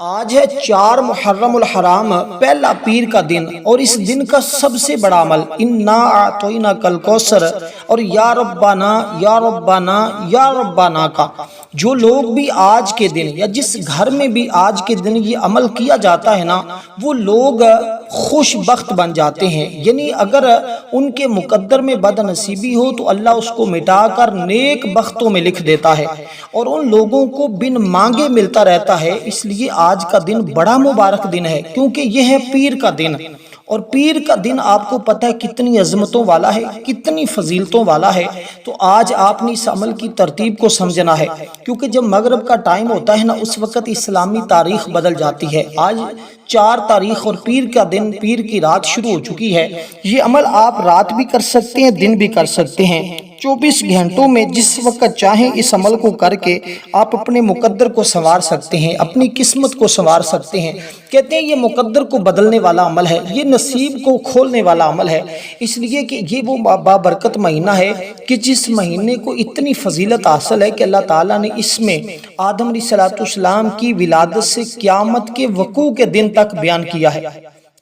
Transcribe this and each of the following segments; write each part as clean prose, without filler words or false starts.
آج ہے 4 محرم الحرام، پہلا پیر کا دن، اور اس دن کا سب سے بڑا عمل انا اعطیناک الکوثر اور یا ربنا یا ربنا یا ربنا کا جو لوگ بھی آج کے دن یا جس گھر میں بھی آج کے دن یہ عمل کیا جاتا ہے نا، وہ لوگ خوش بخت بن جاتے ہیں۔ یعنی اگر ان کے مقدر میں بد نصیبی ہو تو اللہ اس کو مٹا کر نیک بختوں میں لکھ دیتا ہے، اور ان لوگوں کو بن مانگے ملتا رہتا ہے۔ اس لیے آج کا دن بڑا مبارک دن ہے، کیونکہ یہ ہے پیر کا دن، اور پیر کا دن آپ کو پتہ ہے کتنی عظمتوں والا ہے، کتنی فضیلتوں والا ہے۔ تو آج آپ نے اس عمل کی ترتیب کو سمجھنا ہے، کیونکہ جب مغرب کا ٹائم ہوتا ہے نا، اس وقت اسلامی تاریخ بدل جاتی ہے۔ آج 4 تاریخ اور پیر کا دن، پیر کی رات شروع ہو چکی ہے۔ یہ عمل آپ رات بھی کر سکتے ہیں، دن بھی کر سکتے ہیں۔ 24 گھنٹوں میں جس وقت چاہیں اس عمل کو کر کے آپ اپنے مقدر کو سنوار سکتے ہیں، اپنی قسمت کو سنوار سکتے ہیں۔ کہتے ہیں یہ مقدر کو بدلنے والا عمل ہے، یہ نصیب کو کھولنے والا عمل ہے، اس لیے کہ یہ وہ بابرکت مہینہ ہے کہ جس مہینے کو اتنی فضیلت حاصل ہے کہ اللہ تعالیٰ نے اس میں آدم علیہ السلام کی ولادت سے قیامت کے وقوع کے دن تک بیان کیا ہے۔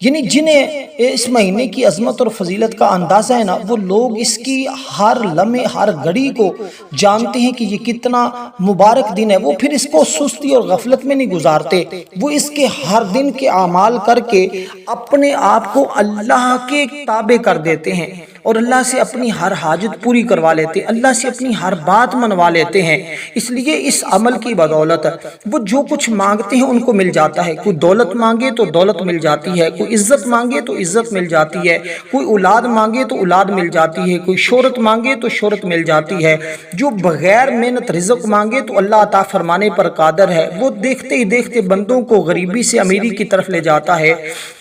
یعنی جنہیں اس مہینے کی عظمت اور فضیلت کا اندازہ ہے نا، وہ لوگ اس کی ہر لمحے ہر گھڑی کو جانتے ہیں کہ یہ کتنا مبارک دن ہے۔ وہ پھر اس کو سستی اور غفلت میں نہیں گزارتے، وہ اس کے ہر دن کے اعمال کر کے اپنے آپ کو اللہ کے تابع کر دیتے ہیں، اور اللہ سے اپنی ہر حاجت پوری کروا لیتے ہیں، اللہ سے اپنی ہر بات منوا لیتے ہیں۔ اس لیے اس عمل کی بدولت وہ جو کچھ مانگتے ہیں ان کو مل جاتا ہے۔ کوئی دولت مانگے تو دولت مل جاتی ہے، کوئی عزت مانگے تو عزت مل جاتی ہے، کوئی اولاد مانگے تو اولاد مل جاتی ہے، کوئی شہرت مانگے تو شہرت مل جاتی ہے۔ جو بغیر محنت رزق مانگے تو اللہ عطا فرمانے پر قادر ہے۔ وہ دیکھتے ہی دیکھتے بندوں کو غریبی سے امیری کی طرف لے جاتا ہے،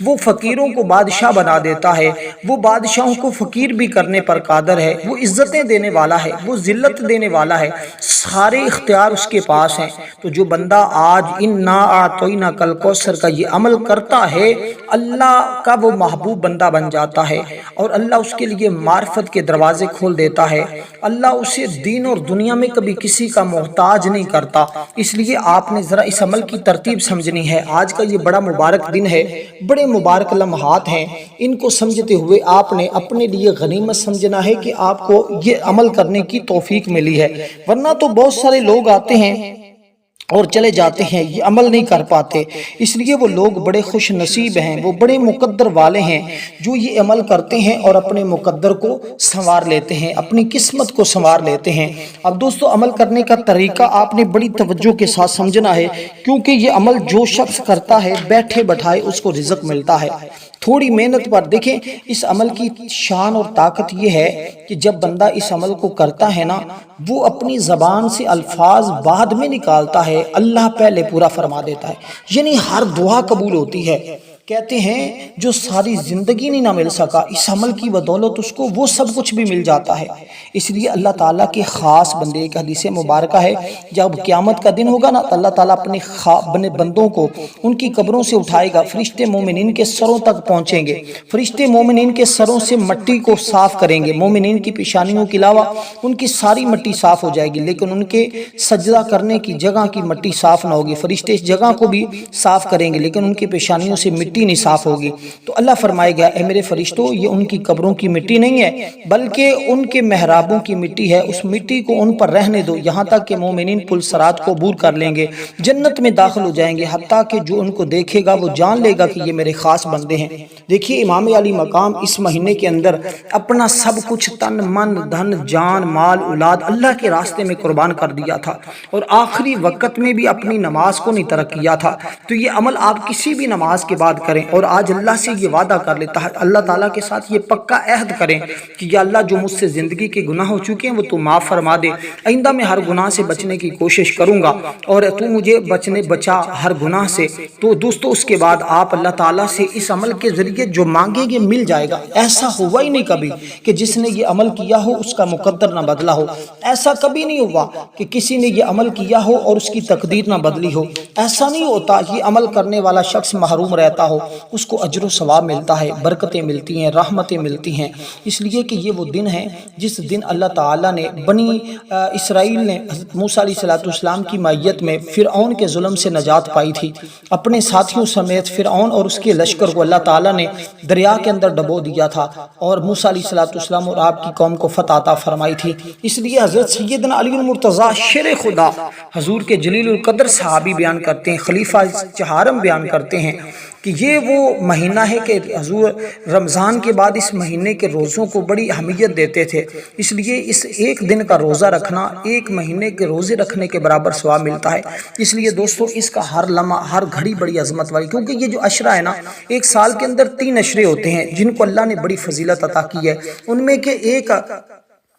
وہ فقیروں کو بادشاہ بنا دیتا ہے، وہ بادشاہوں کو فقیر بھی کرنے پر قادر ہے، وہ عزتیں دینے والا ہے، وہ ذلت دینے والا ہے، سارے اختیار اس کے پاس ہیں۔ تو جو بندہ آج انا اعطیناک الکوثر کا یہ عمل کرتا ہے، اللہ کا وہ محبوب بندہ بن جاتا ہے، اور اللہ اس کے لیے معرفت کے دروازے کھول دیتا ہے۔ اللہ اسے دین اور دنیا میں کبھی کسی کا محتاج نہیں کرتا۔ اس لیے آپ نے ذرا اس عمل کی ترتیب سمجھنی ہے۔ آج کا یہ بڑا مبارک دن ہے، بڑے مبارک لمحات ہیں، ان کو سمجھتے ہوئے آپ نے اپنے لیے غنیمت سمجھنا ہے کہ آپ کو یہ عمل کرنے کی توفیق ملی ہے، ورنہ تو بہت سارے لوگ آتے ہیں اور چلے جاتے ہیں، یہ عمل نہیں کر پاتے۔ اس لیے وہ لوگ بڑے خوش نصیب ہیں، وہ بڑے مقدر والے ہیں جو یہ عمل کرتے ہیں اور اپنے مقدر کو سنوار لیتے ہیں، اپنی قسمت کو سنوار لیتے ہیں۔ اب دوستو، عمل کرنے کا طریقہ آپ نے بڑی توجہ کے ساتھ سمجھنا ہے، کیونکہ یہ عمل جو شخص کرتا ہے بیٹھے بٹھائے اس کو رزق ملتا ہے۔ تھوڑی محنت پر دیکھیں، اس عمل کی شان اور طاقت یہ ہے کہ جب بندہ اس عمل کو کرتا ہے نا، وہ اپنی زبان سے الفاظ بعد میں نکالتا ہے، اللہ پہلے پورا فرما دیتا ہے۔ یعنی ہر دعا قبول ہوتی ہے۔ کہتے ہیں جو ساری زندگی نہیں نہ مل سکا، اس عمل کی بدولت اس کو وہ سب کچھ بھی مل جاتا ہے۔ اس لیے اللہ تعالیٰ کے خاص بندے، ایک حدیث مبارکہ ہے، جب قیامت کا دن ہوگا نا تو اللہ تعالیٰ اپنے بندوں کو ان کی قبروں سے اٹھائے گا، فرشتے مومنین کے سروں تک پہنچیں گے، فرشتے مومنین کے سروں سے مٹی کو صاف کریں گے، مومنین کی پیشانیوں کے علاوہ ان کی ساری مٹی صاف ہو جائے گی، لیکن ان کے سجدہ کرنے کی جگہ کی مٹی صاف نہ ہوگی۔ فرشتے اس جگہ کو بھی صاف کریں گے، لیکن ان کی پیشانیوں سے مٹی نہیں صاف ہوگی۔ تو اللہ فرمائے گا، اے میرے فرشتوں، یہ ان کی قبروں کی مٹی نہیں ہے بلکہ ان کے محرابوں کی مٹی ہے، اس مٹی کو ان پر رہنے دو یہاں تک کہ مومنین پل صراط کو عبور کر لیں گے، جنت میں داخل ہو جائیں گے، حتیٰ کہ جو ان کو دیکھے گا وہ جان لے گا کہ یہ میرے خاص بندے ہیں۔ دیکھیے امام علی مقام اس مہینے کے اندر اپنا سب کچھ تن من دھن جان مال اولاد اللہ کے راستے میں قربان کر دیا تھا، اور آخری وقت میں بھی اپنی نماز کو نہیں ترک کیا تھا۔ تو یہ عمل آپ کسی بھی نماز کے بعد کریں، اور آج اللہ سے یہ وعدہ کر لیتا ہے، اللہ تعالیٰ کے ساتھ یہ پکا عہد کریں کہ یا اللہ جو مجھ سے زندگی کے گناہ ہو چکے ہیں وہ تو معاف فرما دے، آئندہ میں ہر گناہ سے بچنے کی کوشش کروں گا، اور تو مجھے بچا ہر گناہ سے۔ تو دوستو، اس کے بعد آپ اللہ تعالیٰ سے اس عمل کے ذریعے جو مانگیں گے مل جائے گا۔ ایسا ہوا ہی نہیں کبھی کہ جس نے یہ عمل کیا ہو اس کا مقدر نہ بدلا ہو، ایسا کبھی نہیں ہوا کہ کسی نے یہ عمل کیا ہو اور اس کی تقدیر نہ بدلی ہو، ایسا نہیں ہوتا۔ یہ عمل کرنے والا شخص محروم رہتا ہو، ہو اس کو اجر و ثواب ملتا ہے، برکتیں ملتی ہیں، رحمتیں ملتی ہیں، اس لیے کہ یہ وہ دن ہے جس دن اللہ تعالیٰ نے بنی اسرائیل نے حضرت موسیٰ علیہ السلام کی معیت میں فرعون کے ظلم سے نجات پائی تھی۔ اپنے ساتھیوں سمیت فرعون اور اس کے لشکر کو اللہ تعالیٰ نے دریا کے اندر ڈبو دیا تھا اور موسیٰ علیہ السلام اور آپ کی قوم کو فتح عطا فرمائی تھی۔ اس لیے حضرت سیدنا علی المرتضیٰ شیر خدا حضور کے جلیل القدر صحابی بیان کرتے ہیں، خلیفہ چہارم بیان کرتے ہیں کہ یہ وہ مہینہ ہے کہ حضور رمضان کے بعد اس مہینے کے روزوں کو بڑی اہمیت دیتے تھے، اس لیے اس ایک دن کا روزہ رکھنا ایک مہینے کے روزے رکھنے کے برابر ثواب ملتا ہے۔ اس لیے دوستو اس کا ہر لمحہ ہر گھڑی بڑی عظمت والی، کیونکہ یہ جو عشرہ ہے نا، ایک سال کے اندر 3 عشرے ہوتے ہیں جن کو اللہ نے بڑی فضیلت عطا کی ہے۔ ان میں کہ ایک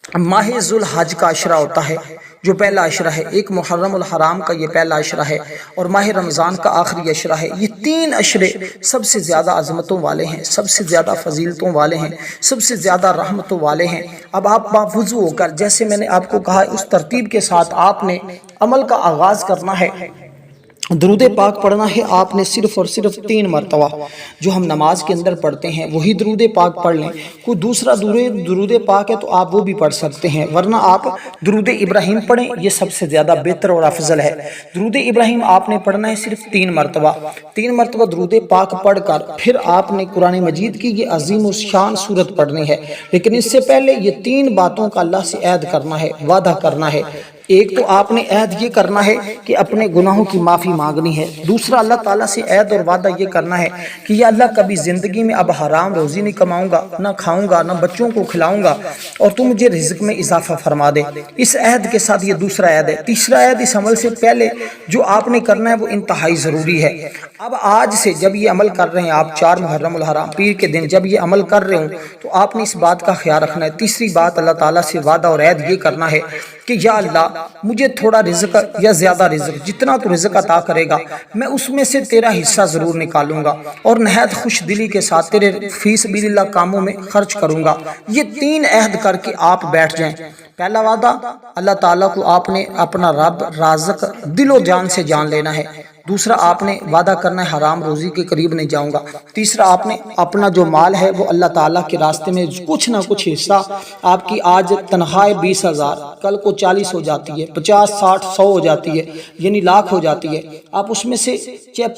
ماہ ذوالحج کا عشرہ ہوتا ہے جو پہلا عشرہ ہے، ایک محرم الحرام کا یہ پہلا عشرہ ہے، اور ماہ رمضان کا آخری عشرہ ہے۔ یہ 3 عشرے سب سے زیادہ عظمتوں والے ہیں، سب سے زیادہ فضیلتوں والے ہیں، سب سے زیادہ رحمتوں والے ہیں۔ اب آپ باوضو ہو کر، جیسے میں نے آپ کو کہا اس ترتیب کے ساتھ آپ نے عمل کا آغاز کرنا ہے، درود پاک پڑھنا ہے آپ نے صرف اور صرف 3 مرتبہ جو ہم نماز کے اندر پڑھتے ہیں وہی درود پاک پڑھ لیں۔ کوئی دوسرا درود پاک ہے تو آپ وہ بھی پڑھ سکتے ہیں، ورنہ آپ درود ابراہیم پڑھیں، یہ سب سے زیادہ بہتر اور افضل ہے۔ درود ابراہیم آپ نے پڑھنا ہے صرف 3 مرتبہ، 3 مرتبہ درود پاک پڑھ کر پھر آپ نے قرآن مجید کی یہ عظیم الشان سورت پڑھنی ہے۔ لیکن اس سے پہلے یہ 3 باتوں کا اللہ سے عہد کرنا ہے، وعدہ کرنا ہے۔ ایک تو آپ نے عہد یہ کرنا ہے کہ اپنے گناہوں کی معافی مانگنی ہے، دوسرا اللہ تعالیٰ سے عہد اور وعدہ یہ کرنا ہے کہ یا اللہ کبھی زندگی میں اب حرام روزی نہیں کماؤں گا، نہ کھاؤں گا، نہ بچوں کو کھلاؤں گا، اور تو مجھے رزق میں اضافہ فرما دے۔ اس عہد کے ساتھ یہ دوسرا عہد ہے۔ تیسرا عہد اس عمل سے پہلے جو آپ نے کرنا ہے وہ انتہائی ضروری ہے۔ اب آج سے جب یہ عمل کر رہے ہیں آپ 4 محرم الحرام پیر کے دن جب یہ عمل کر رہے ہوں تو آپ نے اس بات کا خیال رکھنا ہے۔ تیسری بات اللہ تعالیٰ سے وعدہ اور عہد یہ کرنا ہے کہ یا اللہ مجھے تھوڑا رزق یا زیادہ رزق، جتنا تو رزق عطا کرے گا میں اس میں سے تیرا حصہ ضرور نکالوں گا اور نہایت خوش دلی کے ساتھ تیرے فی سبیل اللہ کاموں میں خرچ کروں گا۔ یہ 3 عہد کر کے آپ بیٹھ جائیں۔ پہلا وعدہ اللہ تعالیٰ کو آپ نے اپنا رب رازق دل و جان سے جان لینا ہے۔ دوسرا آپ نے وعدہ کرنا ہے حرام روزی کے قریب نہیں جاؤں گا۔ تیسرا آپ نے اپنا جو مال ہے وہ اللہ تعالیٰ کے راستے میں کچھ نہ کچھ حصہ، آپ کی آج تنخواہ 20,000 کل کو 40 ہو جاتی ہے، 50 60 100 ہو جاتی ہے، یعنی لاکھ ہو جاتی ہے، آپ اس میں سے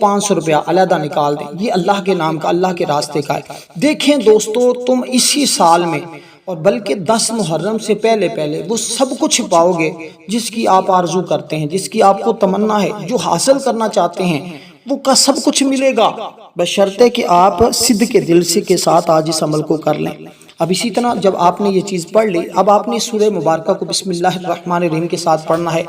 500 روپیہ علیحدہ نکال دیں، یہ اللہ کے نام کا اللہ کے راستے کا ہے۔ دیکھیں دوستو تم اسی سال میں اور بلکہ 10 محرم سے پہلے وہ سب کچھ پاؤ گے جس کی آپ آرزو کرتے ہیں، جس کی آپ کو تمنا ہے، جو حاصل کرنا چاہتے ہیں وہ کا سب کچھ ملے گا، بشرطے کہ آپ صدق کے دل سے کے ساتھ آج اس عمل کو کر لیں۔ اب اسی طرح جب آپ نے یہ چیز پڑھ لی، اب آپ نے سورہ مبارکہ کو بسم اللہ الرحمن الرحیم کے ساتھ پڑھنا ہے۔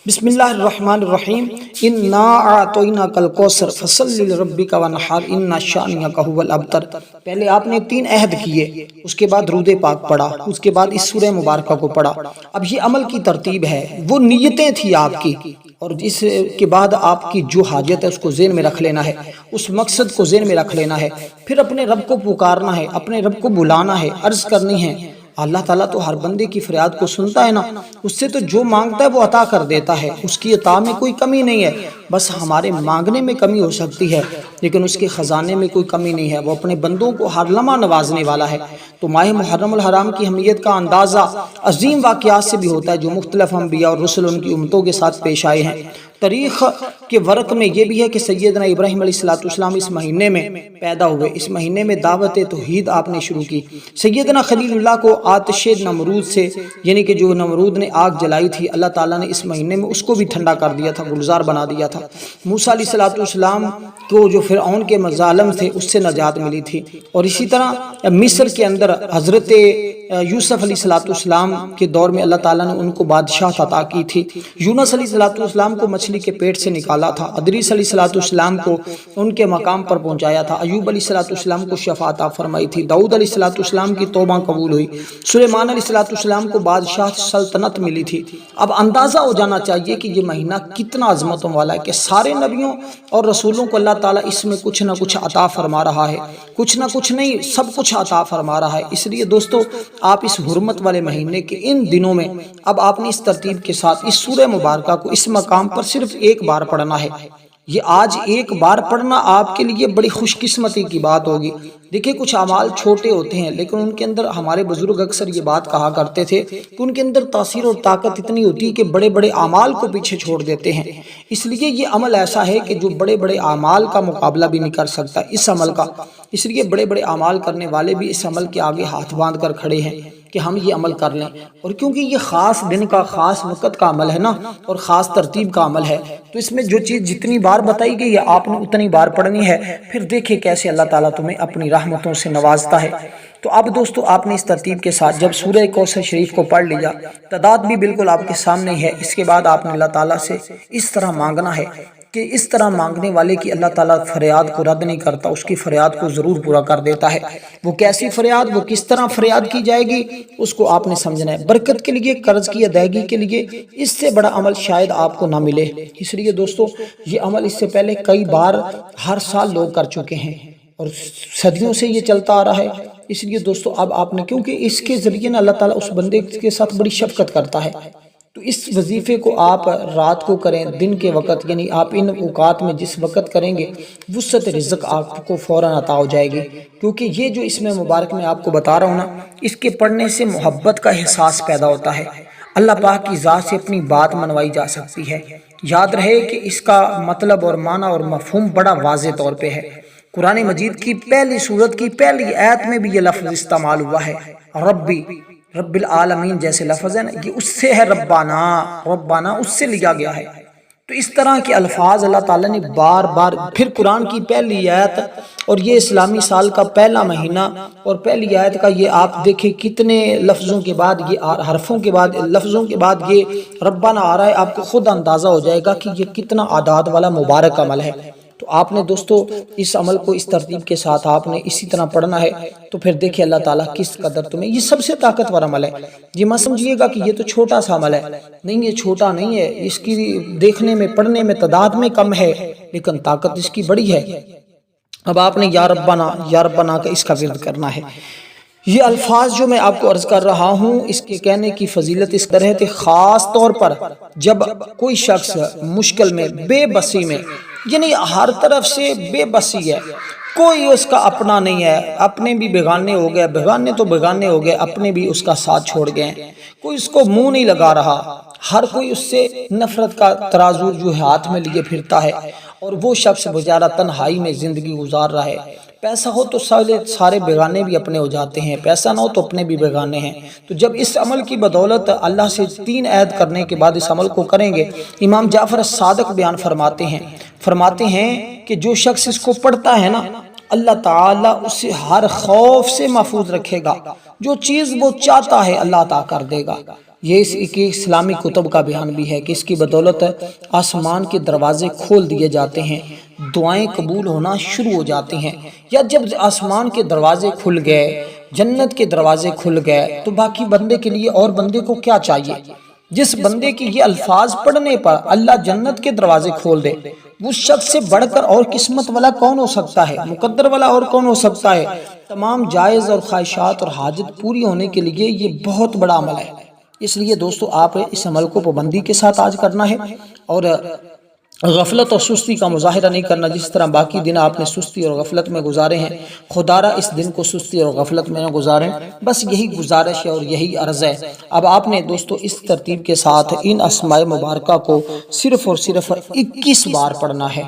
بسم اللہ الرحمن الرحیم، انا اعطیناک الکوثر فصلی لربک وانحر ان شانئک ھو الابتر۔ پہلے آپ نے 3 عہد کیے، اس کے بعد درود پاک پڑھا، اس کے بعد اس سورہ مبارکہ کو پڑھا۔ اب یہ عمل کی ترتیب ہے، وہ نیتیں تھی آپ کی، اور اس کے بعد آپ کی جو حاجت ہے اس کو ذہن میں رکھ لینا ہے، اس مقصد کو ذہن میں رکھ لینا ہے، پھر اپنے رب کو پکارنا ہے، اپنے رب کو بلانا ہے، عرض کرنی ہے۔ اللہ تعالیٰ تو ہر بندے کی فریاد کو سنتا ہے نا، اس سے تو جو مانگتا ہے وہ عطا کر دیتا ہے، اس کی عطا میں کوئی کمی نہیں ہے، بس ہمارے مانگنے میں کمی ہو سکتی ہے، لیکن اس کے خزانے میں کوئی کمی نہیں ہے، وہ اپنے بندوں کو ہر لمحہ نوازنے والا ہے۔ تو ماہ محرم الحرام کی اہمیت کا اندازہ عظیم واقعات سے بھی ہوتا ہے جو مختلف انبیاء اور رسل ان کی امتوں کے ساتھ پیش آئے ہیں۔ تاریخ کے ورق میں یہ بھی ہے کہ سیدنا ابراہیم علیہ السلام اس مہینے میں پیدا ہوئے، اس مہینے میں دعوت توحید آپ نے شروع کی۔ سیدنا خلیل اللہ کو آتش نمرود سے، یعنی کہ جو نمرود نے آگ جلائی تھی، اللہ تعالیٰ نے اس مہینے میں اس کو بھی ٹھنڈا کر دیا تھا، گلزار بنا دیا تھا۔ موسیٰ علیہ السلام کو جو فرعون کے مظالم تھے اس سے نجات ملی تھی، اور اسی طرح مصر کے اندر حضرت یوسف علیہ السلام کے دور میں اللہ تعالیٰ نے ان کو بادشاہ عطا کی تھی۔ یونس علیہ السلام کو مچھلی کے پیٹ سے نکالا تھا، ادریس علیہ السلام کو ان کے مقام پر پہنچایا تھا، ایوب علیہ السلام کو شفاعت عطا فرمائی تھی، داؤد علیہ السلام کی توبہ قبول ہوئی، سلیمان علیہ السلام کو بادشاہ سلطنت ملی تھی۔ اب اندازہ ہو جانا چاہیے کہ یہ مہینہ کتنا عظمتوں والا ہے، کہ سارے نبیوں اور رسولوں کو اللہ تعالیٰ اس میں کچھ نہ کچھ عطا فرما رہا ہے، کچھ نہ کچھ نہیں، سب کچھ عطا فرما رہا ہے۔ اس لیے دوستو آپ اس حرمت والے مہینے کے ان دنوں میں اب آپ نے اس ترتیب کے ساتھ اس سورہ مبارکہ کو اس مقام پر صرف ایک بار پڑھنا ہے۔ یہ آج ایک بار پڑھنا آپ کے لیے بڑی خوش قسمتی کی بات ہوگی۔ دیکھیں کچھ اعمال چھوٹے ہوتے ہیں لیکن ان کے اندر ہمارے بزرگ اکثر یہ بات کہا کرتے تھے کہ ان کے اندر تاثیر اور طاقت اتنی ہوتی ہے کہ بڑے بڑے اعمال کو پیچھے چھوڑ دیتے ہیں۔ اس لیے یہ عمل ایسا ہے کہ جو بڑے بڑے اعمال کا مقابلہ بھی نہیں کر سکتا اس عمل کا، اس لیے بڑے بڑے اعمال کرنے والے بھی اس عمل کے آگے ہاتھ باندھ کر کھڑے ہیں کہ ہم یہ عمل کر لیں، اور کیونکہ یہ خاص دن کا خاص وقت کا عمل ہے نا، اور خاص ترتیب کا عمل ہے، تو اس میں جو چیز جتنی بار بتائی گئی ہے آپ نے اتنی بار پڑھنی ہے، پھر دیکھیں کیسے اللہ تعالیٰ تمہیں اپنی رحمتوں سے نوازتا ہے۔ تو اب دوستو آپ نے اس ترتیب کے ساتھ جب سورہ کوثر شریف کو پڑھ لیا، تعداد بھی بالکل آپ کے سامنے ہے، اس کے بعد آپ نے اللہ تعالیٰ سے اس طرح مانگنا ہے کہ اس طرح مانگنے والے کی اللہ تعالیٰ فریاد کو رد نہیں کرتا، اس کی فریاد کو ضرور پورا کر دیتا ہے۔ وہ کیسی فریاد، وہ کس طرح فریاد کی جائے گی، اس کو آپ نے سمجھنا ہے۔ برکت کے لیے، قرض کی ادائیگی کے لیے اس سے بڑا عمل شاید آپ کو نہ ملے۔ اس لیے دوستو یہ عمل اس سے پہلے کئی بار ہر سال لوگ کر چکے ہیں اور صدیوں سے یہ چلتا آ رہا ہے۔ اس لیے دوستو اب آپ نے، کیونکہ اس کے ذریعے نا اللہ تعالیٰ اس بندے کے ساتھ بڑی شفقت کرتا ہے، تو اس وظیفے کو آپ رات کو کریں، دن کے وقت، یعنی آپ ان اوقات میں جس وقت کریں گے وسعت رزق آپ کو فوراً عطا ہو جائے گی، کیونکہ یہ جو اس میں مبارک میں آپ کو بتا رہا ہوں نا، اس کے پڑھنے سے محبت کا احساس پیدا ہوتا ہے، اللہ پاک کی ذات سے اپنی بات منوائی جا سکتی ہے۔ یاد رہے کہ اس کا مطلب اور معنی اور مفہوم بڑا واضح طور پہ ہے۔ قرآن مجید کی پہلی سورت کی پہلی آیت میں بھی یہ لفظ استعمال ہوا ہے، ربی، رب العالمین جیسے لفظ ہے نا، یہ اس سے ہے، ربنا، ربنا اس سے لیا گیا ہے۔ تو اس طرح کے الفاظ اللہ تعالیٰ نے بار بار، پھر قرآن کی پہلی آیت اور یہ اسلامی سال کا پہلا مہینہ اور پہلی آیت کا یہ آپ دیکھیں کتنے لفظوں کے بعد، یہ حرفوں کے بعد، لفظوں کے بعد یہ ربنا آ رہا ہے، آپ کو خود اندازہ ہو جائے گا کہ یہ کتنا اعداد والا مبارک عمل ہے۔ تو آپ نے دوستو اس عمل کو اس ترتیب کے ساتھ آپ نے اسی طرح پڑھنا ہے، تو پھر دیکھیں اللہ تعالیٰ کس قدر تمہیں، یہ سب سے طاقتور عمل ہے۔ یہ مت سمجھیے گا کہ یہ تو چھوٹا سا عمل ہے، نہیں یہ چھوٹا نہیں ہے، اس کی دیکھنے میں، پڑھنے میں، تعداد میں کم ہے لیکن طاقت اس کی بڑی ہے۔ اب آپ نے یا ربنا کا اس کا ورد کرنا ہے۔ یہ الفاظ جو میں آپ کو عرض کر رہا ہوں، اس کے کہنے کی فضیلت اس طرح ہے، خاص طور پر جب کوئی شخص مشکل میں، بے بسی میں، یعنی ہر طرف سے بے بسی ہے، کوئی اس کا اپنا نہیں ہے، اپنے بھی بیگانے ہو گئے، بیگانے تو بیگانے ہو گئے، اپنے بھی اس کا ساتھ چھوڑ گئے، کوئی اس کو منہ نہیں لگا رہا، ہر کوئی اس سے نفرت کا ترازو جو ہاتھ میں لیے پھرتا ہے، اور وہ شخص بیچارہ تنہائی میں زندگی گزار رہا ہے۔ پیسہ ہو تو سارے بیگانے بھی اپنے ہو جاتے ہیں، پیسہ نہ ہو تو اپنے بھی بیگانے ہیں۔ تو جب اس عمل کی بدولت اللہ سے 3 عہد کرنے کے بعد اس عمل کو کریں گے، امام جعفر الصادق بیان فرماتے ہیں کہ جو شخص اس کو پڑھتا ہے نا، اللہ تعالیٰ اسے ہر خوف سے محفوظ رکھے گا، جو چیز وہ چاہتا ہے اللہ عطا کر دے گا۔ یہ اس کی اسلامی کتب کا بیان بھی ہے کہ اس کی بدولت آسمان کے دروازے کھول دیے جاتے ہیں، دعائیں قبول ہونا شروع ہو جاتی ہیں، یا جب آسمان کے دروازے کھل گئے، جنت کے دروازے کھل گئے، تو باقی بندے کے لیے اور بندے کو کیا چاہیے؟ جس بندے کی یہ الفاظ پڑھنے پر اللہ جنت کے دروازے کھول دے، اس شخص سے بڑھ کر اور قسمت والا کون ہو سکتا ہے، مقدر والا اور کون ہو سکتا ہے؟ تمام جائز اور خواہشات اور حاجت پوری ہونے کے لیے یہ بہت بڑا عمل ہے۔ اس لیے دوستو آپ اس عمل کو پابندی کے ساتھ آج کرنا ہے، اور غفلت اور سستی کا مظاہرہ نہیں کرنا۔ جس طرح باقی دن آپ نے سستی اور غفلت میں گزارے ہیں، خدا را اس دن کو سستی اور غفلت میں نہ گزاریں، بس یہی گزارش ہے اور یہی عرض ہے۔ اب آپ نے دوستو اس ترتیب کے ساتھ ان اسماء مبارکہ کو صرف اور صرف 21 بار پڑھنا ہے۔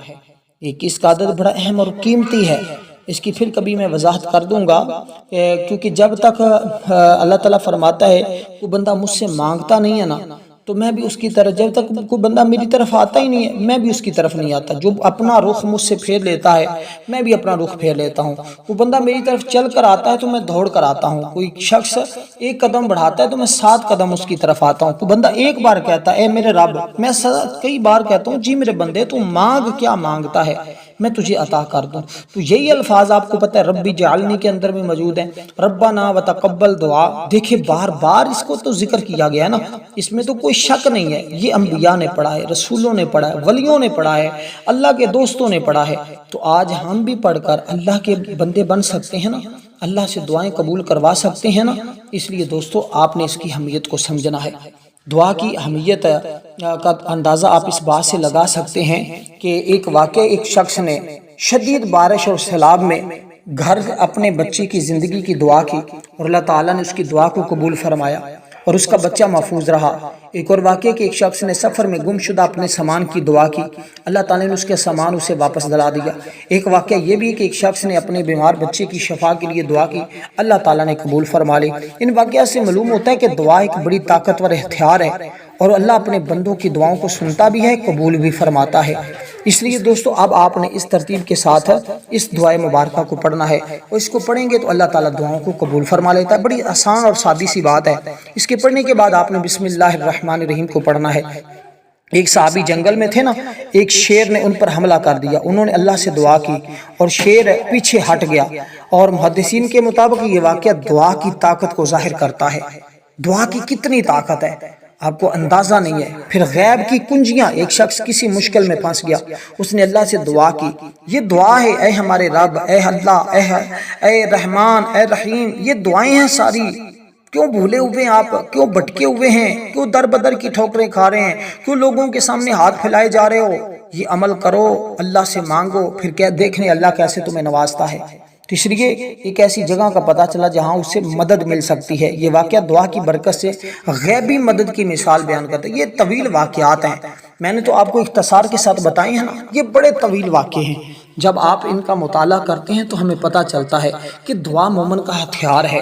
21 کا عدد بڑا اہم اور قیمتی ہے، اس کی پھر کبھی میں وضاحت کر دوں گا، کیونکہ جب تک اللہ تعالیٰ فرماتا ہے وہ بندہ مجھ سے مانگتا نہیں ہے نا، تو میں بھی اس کی طرف، جب تک کوئی بندہ میری طرف آتا ہی نہیں ہے میں بھی اس کی طرف نہیں آتا۔ جو اپنا رخ مجھ سے پھیر لیتا ہے میں بھی اپنا رخ پھیر لیتا ہوں۔ وہ بندہ میری طرف چل کر آتا ہے تو میں دوڑ کر آتا ہوں، کوئی شخص 1 قدم بڑھاتا ہے تو میں 7 قدم اس کی طرف آتا ہوں۔ کوئی بندہ ایک بار کہتا ہے اے میرے رب، میں کئی بار کہتا ہوں جی میرے بندے تو مانگ، کیا مانگتا ہے میں تجھے عطا کر دوں۔ تو یہی الفاظ آپ کو پتہ ہے ربی جعلنی کے اندر بھی موجود ہیں، ربنا وتقبل دعا۔ دیکھیں بار بار اس کو تو ذکر کیا گیا ہے نا، اس میں تو کوئی شک نہیں ہے، یہ انبیاء نے پڑھا ہے، رسولوں نے پڑھا ہے، ولیوں نے پڑھا ہے، اللہ کے دوستوں نے پڑھا ہے۔ تو آج ہم بھی پڑھ کر اللہ کے بندے بن سکتے ہیں نا، اللہ سے دعائیں قبول کروا سکتے ہیں نا۔ اس لیے دوستو آپ نے اس کی اہمیت کو سمجھنا ہے۔ دعا کی اہمیت کا اندازہ آپ اس بات سے لگا سکتے ہیں کہ ایک واقعہ ایک شخص نے شدید بارش اور سیلاب میں گھر اپنے بچے کی زندگی کی دعا کی اور اللہ تعالیٰ نے اس کی دعا کو قبول فرمایا اور اس کا بچہ محفوظ رہا۔ ایک اور واقعہ کہ ایک شخص نے سفر میں گم شدہ اپنے سامان کی دعا کی، اللہ تعالیٰ نے اس کے سامان اسے واپس دلا دیا۔ ایک واقعہ یہ بھی کہ ایک شخص نے اپنے بیمار بچے کی شفا کے لیے دعا کی، اللہ تعالیٰ نے قبول فرما لی۔ ان واقعات سے معلوم ہوتا ہے کہ دعا ایک بڑی طاقتور ہتھیار ہے اور اللہ اپنے بندوں کی دعاؤں کو سنتا بھی ہے، قبول بھی فرماتا ہے۔ اس لیے دوستو اب آپ نے اس ترتیب کے ساتھ اس دعائے مبارکہ کو پڑھنا ہے اور اس کو پڑھیں گے تو اللہ تعالیٰ دعاؤں کو قبول فرما لیتا ہے۔ بڑی آسان اور سادی سی بات ہے۔ اس کے پڑھنے کے بعد آپ نے بسم اللہ الرحمن الرحیم کو پڑھنا ہے۔ ایک صحابی جنگل میں تھے نا، ایک شیر نے ان پر حملہ کر دیا، انہوں نے اللہ سے دعا کی اور شیر پیچھے ہٹ گیا، اور محدثین کے مطابق یہ واقعہ دعا کی طاقت کو ظاہر کرتا ہے۔ دعا کی کتنی طاقت ہے آپ کو اندازہ نہیں ہے۔ پھر غیب کی کنجیاں، ایک شخص کسی مشکل میں پھنس گیا، اس نے اللہ سے دعا کی، یہ دعا ہے اے ہمارے رب، اے اللہ، اے رحمان، اے رحیم، یہ دعائیں ہیں ساری۔ کیوں بھولے ہوئے ہیں آپ؟ کیوں بھٹکے ہوئے ہیں؟ کیوں در بدر کی ٹھوکریں کھا رہے ہیں؟ کیوں لوگوں کے سامنے ہاتھ پھیلائے جا رہے ہو؟ یہ عمل کرو، اللہ سے مانگو، پھر کیا دیکھنے اللہ کیسے تمہیں نوازتا ہے۔ تو اس لیے ایک ایسی جگہ کا پتہ چلا جہاں اس سے مدد مل سکتی ہے۔ یہ واقعہ دعا کی برکت سے غیبی مدد کی مثال بیان کرتا ہے۔ یہ طویل واقعات ہیں، میں نے تو آپ کو اختصار کے ساتھ بتائی ہیں نا، یہ بڑے طویل واقعے ہیں۔ جب آپ ان کا مطالعہ کرتے ہیں تو ہمیں پتہ چلتا ہے کہ دعا مومن کا ہتھیار ہے،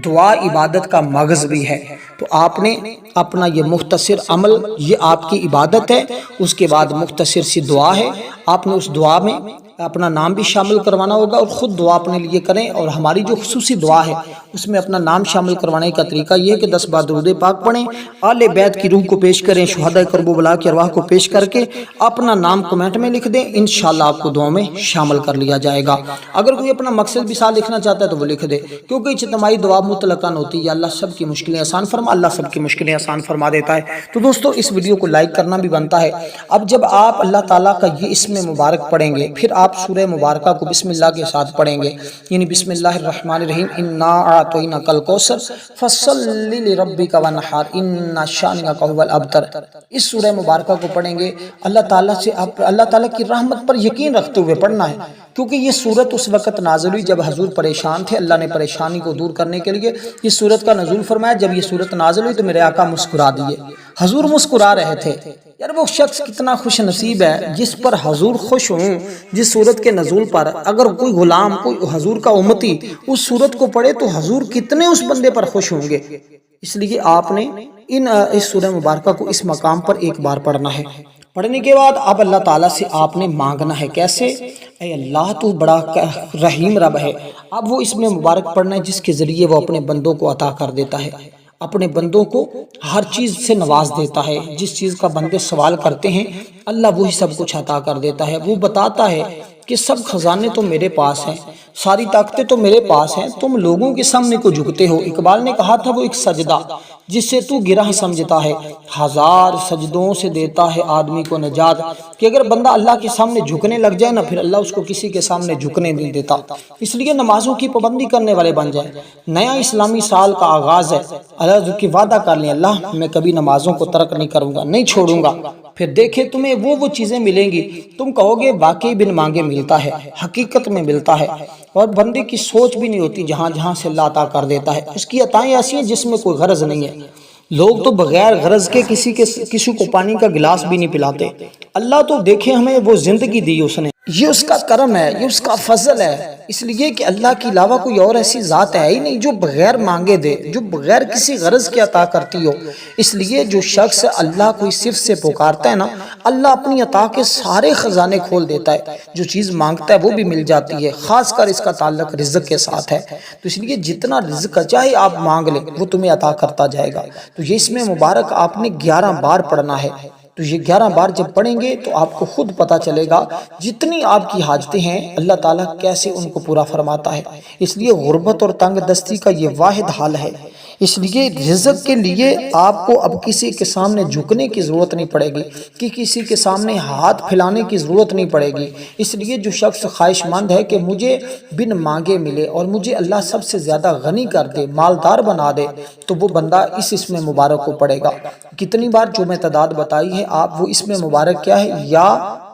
دعا عبادت کا مغز بھی ہے۔ تو آپ نے اپنا یہ مختصر عمل، یہ آپ کی عبادت ہے، اس کے بعد مختصر سی دعا ہے، آپ نے اس دعا میں اپنا نام بھی شامل کروانا ہوگا اور خود دعا اپنے لیے کریں، اور ہماری جو خصوصی دعا ہے اس میں اپنا نام شامل کروانے کا طریقہ یہ ہے کہ 10 بار درود پاک پڑھیں، آل بیت کی روح کو پیش کریں، شہداء کربلا کی ارواح کو پیش کر کے اپنا نام کمنٹ میں لکھ دیں، انشاءاللہ آپ کو دعاؤں میں شامل کر لیا جائے گا۔ اگر کوئی اپنا مقصد بھی ساتھ لکھنا چاہتا ہے تو وہ لکھ دے، کیونکہ اجتماعی دعا مطلقاً ہوتی ہے، اللہ سب کی مشکلیں آسان فرما، اللہ سب کی مشکلیں آسان فرما دیتا ہے۔ تو دوستو اس ویڈیو کو لائک کرنا بھی بنتا ہے۔ اب جب آپ اللہ تعالیٰ کا یہ اسم مبارک پڑھیں گے، پھر آپ سورہ مبارکہ کو بسم اللہ کے ساتھ پڑھیں گے، یعنی بسم اللہ الرحمن الرحیم، انا اعطیناک الکوثر فصلی لربک وانحر ان شانئک ھو الابتر۔ اس سورہ مبارکہ کو پڑھیں گے، اللہ تعالیٰ کی رحمت پر یقین رکھتے ہوئے پڑھنا ہے، کیونکہ یہ سورت اس وقت نازل ہوئی جب حضور پریشان تھے۔ اللہ نے پریشانی کو دور کرنے کے لیے اس سورت کا نزول فرمایا۔ جب یہ سورت نازل ہوئی تو میرے آقا مسکرا دیے، حضور مسکرا رہے تھے۔ یار وہ شخص کتنا خوش نصیب ہے جس پر حضور خوش ہوں، جس سورت کے نزول پر اگر کوئی غلام، کوئی حضور کا امتی اس سورت کو پڑھے تو حضور کتنے اس بندے پر خوش ہوں گے۔ اس لیے آپ نے اس سورہ مبارکہ کو اس مقام پر ایک بار پڑھنا ہے۔ پڑھنے کے بعد اب اللہ تعالیٰ سے آپ نے مانگنا ہے، کیسے؟ اے اللہ تو بڑا رحیم رب ہے۔ اب وہ اس میں مبارک پڑھنا ہے جس کے ذریعے وہ اپنے بندوں کو عطا کر دیتا ہے، اپنے بندوں کو ہر چیز سے نواز دیتا ہے۔ جس چیز کا بندے سوال کرتے ہیں اللہ وہی سب کچھ عطا کر دیتا ہے۔ وہ بتاتا ہے کہ سب خزانے تو میرے پاس ہیں، ساری طاقتیں تو میرے پاس ہیں، تم لوگوں کے سامنے کو جھکتے ہو۔ اقبال نے کہا تھا وہ ایک سجدہ جس سے تو گرہ سمجھتا ہے، ہزار سجدوں سے دیتا ہے آدمی کو نجات۔ کہ اگر بندہ اللہ کے سامنے جھکنے لگ جائے نا، پھر اللہ اس کو کسی کے سامنے جھکنے نہیں دیتا۔ اس لیے نمازوں کی پابندی کرنے والے بن جائیں۔ نیا اسلامی سال کا آغاز ہے، اللہ کی وعدہ کر لیں، اللہ میں کبھی نمازوں کو ترک نہیں کروں گا، نہیں چھوڑوں گا۔ پھر دیکھیں تمہیں وہ چیزیں ملیں گی، تم کہو گے واقعی بن مانگے ملتا ہے، حقیقت میں ملتا ہے، اور بندے کی سوچ بھی نہیں ہوتی، جہاں جہاں سے اللہ عطا کر دیتا ہے۔ اس کی عطائیں ایسی ہیں جس میں کوئی غرض نہیں ہے۔ لوگ تو بغیر غرض کے کسی کو پانی کا گلاس بھی نہیں پلاتے۔ اللہ تو دیکھیں ہمیں وہ زندگی دی اس نے، یہ اس کا کرم ہے، یہ اس کا فضل ہے۔ اس لیے کہ اللہ کے علاوہ کوئی اور ایسی ذات ہے ہی نہیں جو بغیر مانگے دے، جو بغیر کسی غرض کے عطا کرتی ہو۔ اس لیے جو شخص اللہ کو صرف سے پکارتا ہے نا، اللہ اپنی عطا کے سارے خزانے کھول دیتا ہے۔ جو چیز مانگتا ہے وہ بھی مل جاتی ہے، خاص کر اس کا تعلق رزق کے ساتھ ہے۔ تو اس لیے جتنا رزق چاہے آپ مانگ لیں، وہ تمہیں عطا کرتا جائے گا۔ تو یہ اس میں مبارک آپ نے 11 بار پڑھنا ہے۔ تو یہ 11 بار جب پڑھیں گے تو آپ کو خود پتا چلے گا جتنی آپ کی حاجتیں ہیں اللہ تعالیٰ کیسے ان کو پورا فرماتا ہے۔ اس لیے غربت اور تنگ دستی کا یہ واحد حال ہے، اس لیے رزق کے لیے آپ کو اب کسی کے سامنے جھکنے کی ضرورت نہیں پڑے گی، کہ کسی کے سامنے ہاتھ پھیلانے کی ضرورت نہیں پڑے گی۔ اس لیے جو شخص خواہش مند ہے کہ مجھے بن مانگے ملے اور مجھے اللہ سب سے زیادہ غنی کر دے، مالدار بنا دے، تو وہ بندہ اس اسم مبارک کو پڑھے گا۔ کتنی بار جو میں تعداد بتائی ہے، آپ وہ اسم مبارک کیا ہے؟ یا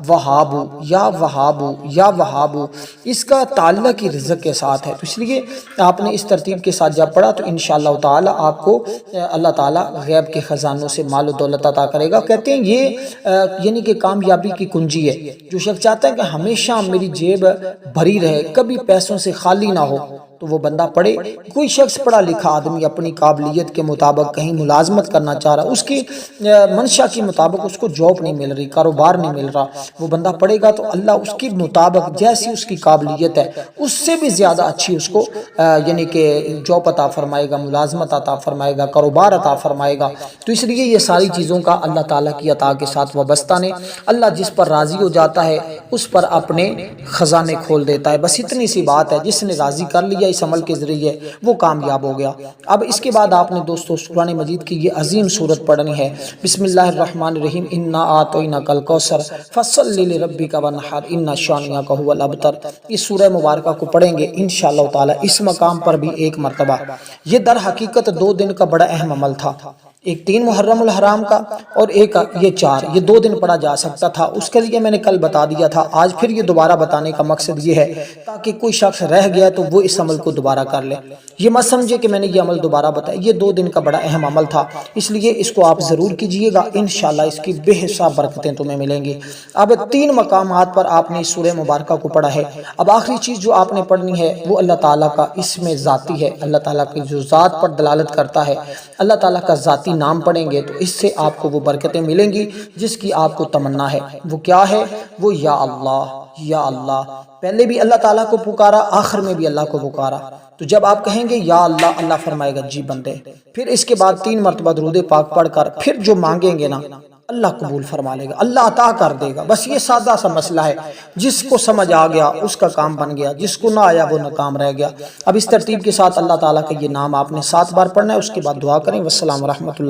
وہابو، یا وہابو، یا وہابو، اس کا تعلق ہی رزق کے ساتھ ہے۔ تو اس لیے آپ نے اس ترتیب کے ساتھ جب پڑھا تو انشاءاللہ تعالی آپ کو اللہ تعالی غیب کے خزانوں سے مال و دولت عطا کرے گا۔ کہتے ہیں یہ یعنی کہ کامیابی کی کنجی ہے۔ جو شخص چاہتا ہے کہ ہمیشہ میری جیب بھری رہے، کبھی پیسوں سے خالی نہ ہو، تو وہ بندہ پڑھے۔ کوئی شخص پڑھا لکھا آدمی اپنی قابلیت کے مطابق کہیں ملازمت کرنا چاہ رہا، اس کی منشا کے مطابق اس کو جاب نہیں مل رہی، کاروبار نہیں مل رہا، وہ بندہ پڑھے گا تو اللہ اس کے مطابق جیسی اس کی قابلیت ہے اس سے بھی زیادہ اچھی اس کو یعنی کہ جاب عطا فرمائے گا، ملازمت عطا فرمائے گا، کاروبار عطا فرمائے گا۔ تو اس لیے یہ ساری چیزوں کا اللہ تعالیٰ کی عطا کے ساتھ وابستہ نے۔ اللہ جس پر راضی ہو جاتا ہے اس پر اپنے خزانے کھول دیتا ہے، بس اتنی سی بات ہے۔ جس نے راضی کر لیا اس عمل کے ذریعے وہ کامیاب ہو گیا۔ اب اس کے بعد آپ نے دوستو قرآن مجید کی یہ عظیم سورت پڑھنی ہے۔ بسم اللہ الرحمن الرحیم، انا اعطیناک الکوثر فصلی لربک وانحر ان شانئک ھو الابتر۔ اس سورہ مبارکہ کو پڑھیں گے انشاءاللہ تعالی اس مقام پر بھی ایک مرتبہ۔ یہ در حقیقت 2 دن کا بڑا اہم عمل تھا، ایک 3 محرم الحرام کا اور ایک یہ 4، یہ 2 دن پڑھا جا سکتا تھا۔ اس کے لیے میں نے کل بتا دیا تھا، آج پھر یہ دوبارہ بتانے کا مقصد یہ ہے تاکہ کوئی شخص رہ گیا تو وہ اس عمل کو دوبارہ کر لے۔ یہ مت سمجھے کہ میں نے یہ عمل دوبارہ بتایا، یہ 2 دن کا بڑا اہم عمل تھا، اس لیے اس کو آپ ضرور کیجئے گا، انشاءاللہ اس کی بے حساب برکتیں تمہیں ملیں گی۔ اب 3 مقامات پر آپ نے اس سورہ مبارکہ کو پڑھا ہے۔ اب آخری چیز جو آپ نے پڑھنی ہے وہ اللہ تعالیٰ کا اسم ذاتی ہے، اللہ تعالیٰ کی جو ذات پر دلالت کرتا ہے، اللہ تعالیٰ کا ذاتی نام پڑھیں گے تو اس سے آپ کو وہ برکتیں ملیں گی جس کی آپ کو تمنا ہے۔ وہ کیا ہے؟ وہ یا اللہ، یا اللہ۔ پہلے بھی اللہ تعالیٰ کو پکارا، آخر میں بھی اللہ کو پکارا۔ تو جب آپ کہیں گے یا اللہ، اللہ فرمائے گا جی بندے، پھر اس کے بعد 3 مرتبہ درود پاک پڑھ کر پھر جو مانگیں گے نا اللہ قبول فرما لے گا، اللہ عطا کر دے گا۔ بس یہ سادہ سا مسئلہ ہے، جس کو سمجھ آ گیا اس کا کام بن گیا، جس کو نہ آیا وہ ناکام رہ گیا۔ اب اس ترتیب کے ساتھ اللہ تعالیٰ کا یہ نام آپ نے 7 بار پڑھنا ہے، اس کے بعد دعا کریں۔ والسلام ورحمۃ اللہ۔